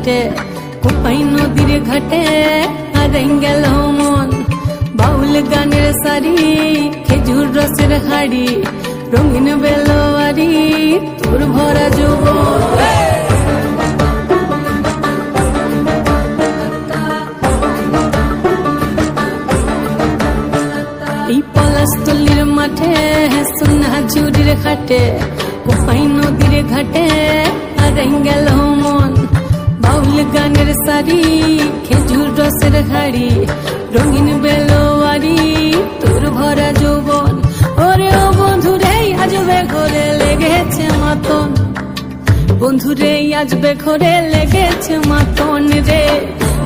হাটে কোপাই নদীর ঘাটে হারাই গেল মন বাউল গানের সারি খেজুর রসের হাড়ি রঙিন বেলোয়ারি তোর ভরা যৌবন এই পলাশতলির মাঠে সোনা ঝুড়ির ঘাটে কোপাই নদীর ঘাটে হারাই গেল মন বাউল গানের সারি খেজুর রসের হাড়ি রঙিন বেলোয়ারি তোর ভরা যৌবন ওরে ও বন্ধুরে আজবে ঘরে লেগেছে মাতন বন্ধুরে আজবে ঘরে লেগেছে মাতন রে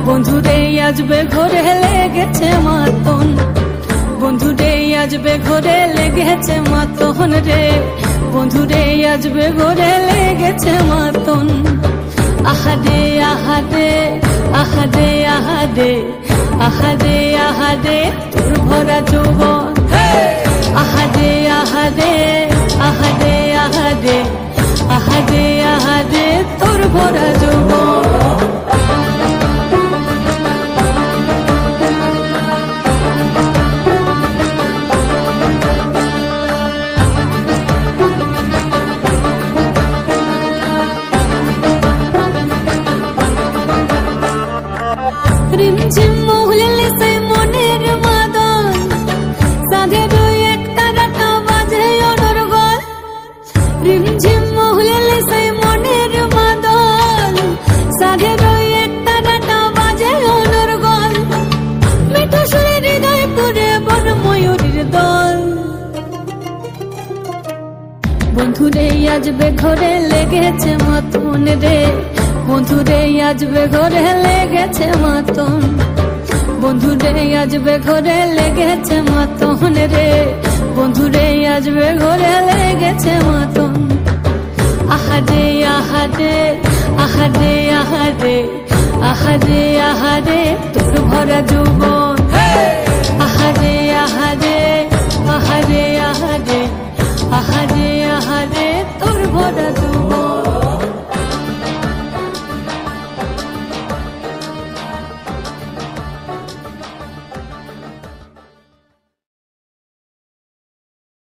বন্ধুরে আজবে ঘরে লেগেছে মাতন বন্ধুরে আজবে ঘরে লেগেছে মাতন রে বন্ধুরে আজবে ঘরে লেগেছে মাতন আহারে আহারে আহারে আহারে আহারে আহারে তোর ভরা যৌবন আহারে আহারে আহারে আহারে আহারে আহারে তোর ভরা যৌবন রিমঝিম মহুলে সে মনের মাদন সাধের একটা রাটা বাজে অনর্গল রিমঝিম মহুলে সে মনের মাদন সাধের একটা রাটা বাজে অনর্গল মিঠো সুরে হৃদয় পুরে বন ময়ূরীর দল বন্ধুরে আজবে ঘরে লেগেছে মাতন রে বন্ধুরে আজবে ঘরে লেগেছে মাতন বন্ধুরে আজবে ঘরে লেগেছে মাতন রে বন্ধুরে আজবে ঘরে লেগেছে মাতন আহারে আহারে আহারে আহারে আহারে আহারে তোর ভরা যৌবন